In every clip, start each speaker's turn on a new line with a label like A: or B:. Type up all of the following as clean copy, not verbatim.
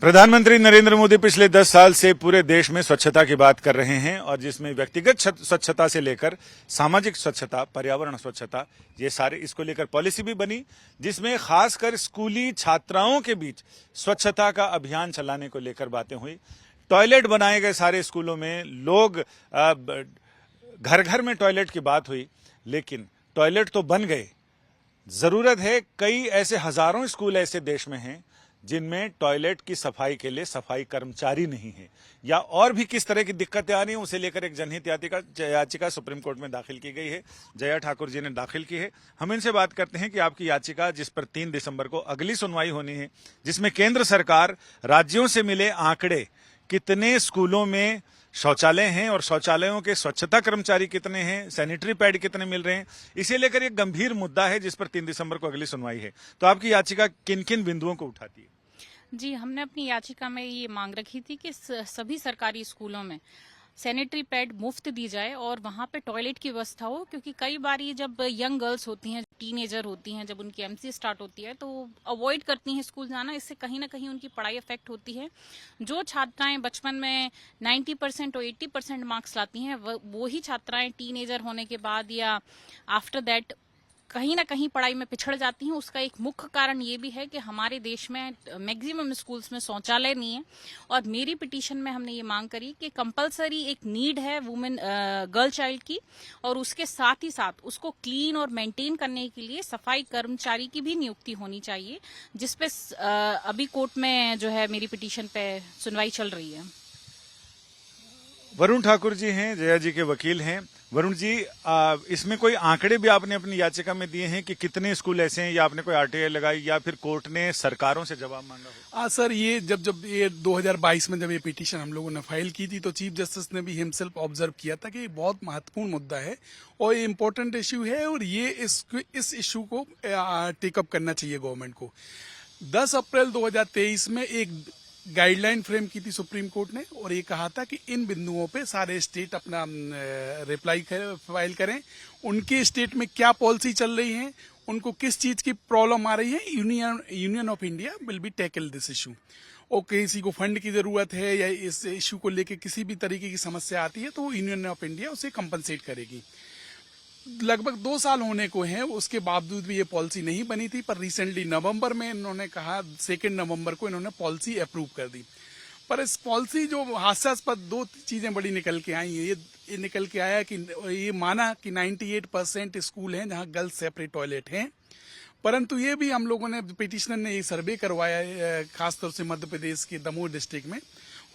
A: प्रधानमंत्री नरेंद्र मोदी पिछले 10 साल से पूरे देश में स्वच्छता की बात कर रहे हैं और जिसमें व्यक्तिगत स्वच्छता से लेकर सामाजिक स्वच्छता, पर्यावरण स्वच्छता, ये सारे इसको लेकर पॉलिसी भी बनी, जिसमें खासकर स्कूली छात्राओं के बीच स्वच्छता का अभियान चलाने को लेकर बातें हुई। टॉयलेट बनाए गए सारे स्कूलों में, लोग घर घर में टॉयलेट की बात हुई, लेकिन टॉयलेट तो बन गए। जरूरत है, कई ऐसे हजारों स्कूल ऐसे देश में हैं जिनमें टॉयलेट की सफाई के लिए सफाई कर्मचारी नहीं है, या और भी किस तरह की दिक्कतें आ रही हैं, उसे लेकर एक जनहित याचिका सुप्रीम कोर्ट में दाखिल की गई है। जया ठाकुर जी ने दाखिल की है। हम इनसे बात करते हैं कि आपकी याचिका, जिस पर 3 दिसंबर को अगली सुनवाई होनी है, जिसमें केंद्र सरकार राज्यों से मिले आंकड़े, कितने स्कूलों में शौचालय हैं और शौचालयों के स्वच्छता कर्मचारी कितने हैं, सैनिटरी पैड कितने मिल रहे हैं, इसे लेकर एक गंभीर मुद्दा है जिस पर 3 दिसंबर को अगली सुनवाई है। तो आपकी याचिका किन किन बिंदुओं को उठाती है?
B: जी, हमने अपनी याचिका में ये मांग रखी थी कि सभी सरकारी स्कूलों में सैनिटरी पैड मुफ्त दी जाए और वहां पे टॉयलेट की व्यवस्था हो, क्योंकि कई बार ये जब यंग गर्ल्स होती हैं, टीनेजर होती हैं, जब उनकी एमसी स्टार्ट होती है तो अवॉइड करती हैं स्कूल जाना। इससे कहीं ना कहीं उनकी पढ़ाई अफेक्ट होती है। जो छात्राएं बचपन में 90% और 80% मार्क्स लाती हैं, वो ही छात्राएं टीनेजर होने के बाद या आफ्टर दैट कहीं ना कहीं पढ़ाई में पिछड़ जाती हैं। उसका एक मुख्य कारण ये भी है कि हमारे देश में मैक्सिमम स्कूल्स में शौचालय नहीं है। और मेरी पिटीशन में हमने ये मांग करी कि कंपलसरी एक नीड है वुमेन गर्ल चाइल्ड की, और उसके साथ ही साथ उसको क्लीन और मेंटेन करने के लिए सफाई कर्मचारी की भी नियुक्ति होनी चाहिए, जिसपे अभी कोर्ट में जो है मेरी पिटीशन पे सुनवाई चल रही है।
A: वरुण ठाकुर जी हैं, जया जी के वकील हैं। वरुण जी, इसमें कोई आंकड़े भी आपने अपनी याचिका में दिए हैं कि कितने स्कूल ऐसे हैं, या आपने कोई आरटीआई लगाई या फिर कोर्ट ने सरकारों से जवाब मांगा हो?
C: सर, ये जब ये 2022 में जब ये पिटीशन हम लोगों ने फाइल की थी तो चीफ जस्टिस ने भी हिमसेल्फ ऑब्जर्व किया था कि ये बहुत महत्वपूर्ण मुद्दा है और ये इम्पोर्टेंट इश्यू है और ये इस इश्यू को टेकअप करना चाहिए गवर्नमेंट को। 10 अप्रैल 2023 में एक गाइडलाइन फ्रेम की थी सुप्रीम कोर्ट ने और ये कहा था कि इन बिंदुओं पे सारे स्टेट अपना रिप्लाई फाइल करें। उनके स्टेट में क्या पॉलिसी चल रही है, उनको किस चीज की प्रॉब्लम आ रही है, union of India will be tackle this issue. और किसी को फंड की जरूरत है या इस इशू को लेके किसी भी तरीके की समस्या आती है तो यूनियन ऑफ इंडिया उसे कंपनसेट करेगी। लगभग 2 साल होने को हैं, उसके बावजूद भी ये पॉलिसी नहीं बनी थी, पर रिसेंटली नवंबर में इन्होंने कहा, 2 नवंबर को इन्होंने पॉलिसी अप्रूव कर दी। पर इस पॉलिसी जो हास्यास्पद 2 चीजें बड़ी निकल के आई हैं। ये निकल के आया कि ये माना कि 98% स्कूल हैं जहां गर्ल्स सेपरेट टॉयलेट हैं, परंतु ये भी हम लोगों ने, पिटिशनर ने ये सर्वे करवाया खासतौर से मध्य प्रदेश के दमोह डिस्ट्रिक्ट में,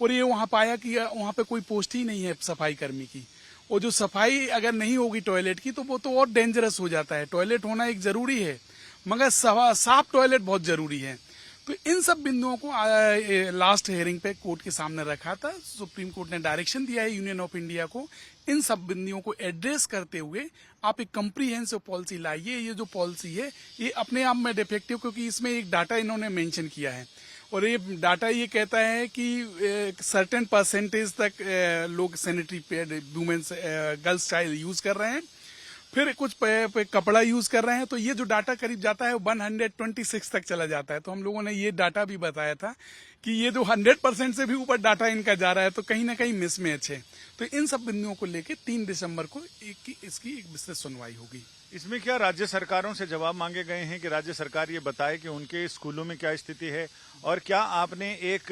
C: और ये वहां पाया कि वहां पे कोई पोस्ट ही नहीं है सफाई कर्मी की। और जो सफाई अगर नहीं होगी टॉयलेट की तो वो तो और डेंजरस हो जाता है। टॉयलेट होना एक जरूरी है, मगर साफ टॉयलेट बहुत जरूरी है। तो इन सब बिंदुओं को लास्ट हियरिंग पे कोर्ट के सामने रखा था। सुप्रीम कोर्ट ने डायरेक्शन दिया है यूनियन ऑफ इंडिया को, इन सब बिंदुओं को एड्रेस करते हुए आप एक कंप्रीहेंसिव पॉलिसी लाइए। ये जो पॉलिसी है ये अपने आप में डिफेक्टिव, क्योंकि इसमें एक डाटा इन्होंने मेंशन किया है और ये डाटा ये कहता है कि सर्टेन परसेंटेज तक लोग sanitary pad women's girls child use कर रहे हैं, फिर कुछ पे कपड़ा यूज कर रहे हैं। तो ये जो डाटा करीब जाता है 126 तक चला जाता है। तो हम लोगों ने ये डाटा भी बताया था कि ये जो 100% से भी ऊपर डाटा इनका जा रहा है, तो कहीं ना कहीं मिसमैच है। तो इन सब बिंदुओं को लेके 3 दिसंबर को इसकी एक विस्तृत सुनवाई होगी।
A: इसमें क्या राज्य सरकारों से जवाब मांगे गए हैं कि राज्य सरकार ये बताए कि उनके स्कूलों में क्या स्थिति है, और क्या आपने एक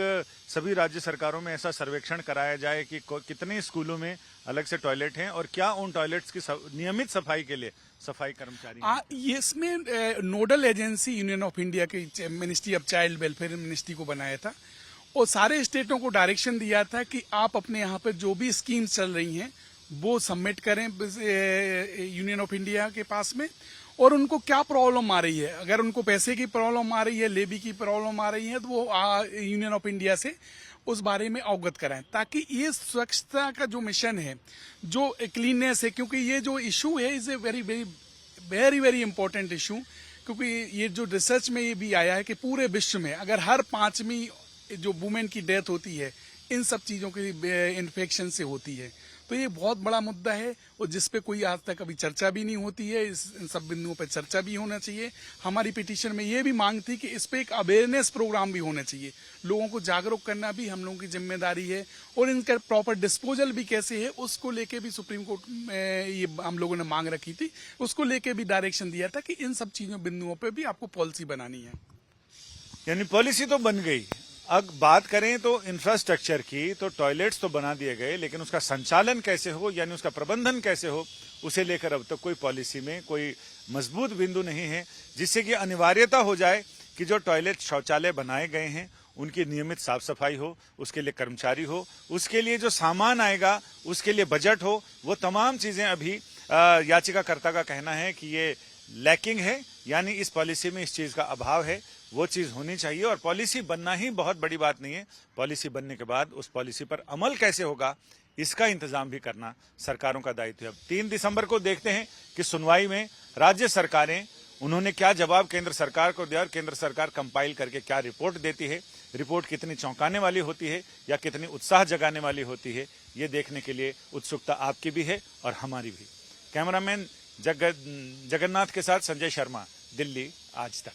A: सभी राज्य सरकारों में ऐसा सर्वेक्षण कराया जाए कि कितने स्कूलों में अलग से टॉयलेट हैं और क्या उन टॉयलेट्स की नियमित सफाई के लिए सफाई कर्मचारी?
C: ये इसमें nodal agency union of India की ministry of child welfare ministry को बनाया था और सारे स्टेटों को डायरेक्शन दिया था कि आप अपने यहाँ पे जो भी स्कीम्स चल रही हैं वो सबमिट करें यूनियन ऑफ इंडिया के पास में, और उनको क्या प्रॉब्लम आ रही है। अगर उनको पैसे की प्रॉब्लम आ रही है, लेबी की प्रॉब्लम आ रही है, तो वो यूनियन ऑफ इंडिया से उस बारे में अवगत कराएं, ताकि ये स्वच्छता का जो मिशन है, जो क्लीननेस है, क्योंकि ये जो इशू है is a very very very very important issue. क्योंकि ये जो रिसर्च में ये भी आया है कि पूरे विश्व में अगर हर 5वीं जो वुमेन की डेथ होती है इन सब चीजों की इन्फेक्शन से होती है, तो ये बहुत बड़ा मुद्दा है और जिस पे कोई आज तक अभी चर्चा भी नहीं होती है। इन सब बिंदुओं पे चर्चा भी होना चाहिए। हमारी पिटीशन में ये भी मांग थी कि इस पे एक अवेयरनेस प्रोग्राम भी होना चाहिए। लोगों को जागरूक करना भी हम लोगों की जिम्मेदारी है और इनका प्रॉपर डिस्पोजल भी कैसे है उसको लेके भी सुप्रीम कोर्ट में ये हम लोगों ने मांग रखी थी। उसको लेके भी डायरेक्शन दिया था कि इन सब चीजों बिंदुओं पे भी आपको पॉलिसी बनानी है।
A: यानी पॉलिसी तो बन गई। अब बात करें तो इंफ्रास्ट्रक्चर की, तो टॉयलेट्स तो बना दिए गए, लेकिन उसका संचालन कैसे हो यानी उसका प्रबंधन कैसे हो उसे लेकर अब तक कोई पॉलिसी में कोई मजबूत बिंदु नहीं है, जिससे कि अनिवार्यता हो जाए कि जो टॉयलेट शौचालय बनाए गए हैं उनकी नियमित साफ सफाई हो, उसके लिए कर्मचारी हो, उसके लिए जो सामान आएगा उसके लिए बजट हो। वो तमाम चीजें अभी याचिकाकर्ता का कहना है कि ये लैकिंग है, यानी इस पॉलिसी में इस चीज का अभाव है। वो चीज होनी चाहिए और पॉलिसी बनना ही बहुत बड़ी बात नहीं है। पॉलिसी बनने के बाद उस पॉलिसी पर अमल कैसे होगा इसका इंतजाम भी करना सरकारों का दायित्व है। अब 3 दिसंबर को देखते हैं कि सुनवाई में राज्य सरकारें उन्होंने क्या जवाब केंद्र सरकार को दिया और केंद्र सरकार कंपाइल करके क्या रिपोर्ट देती है। रिपोर्ट कितनी चौंकाने वाली होती है या कितनी उत्साह जगाने वाली होती है, ये देखने के लिए उत्सुकता आपकी भी है और हमारी भी। कैमरामैन जगन्नाथ के साथ संजय शर्मा, दिल्ली आज तक।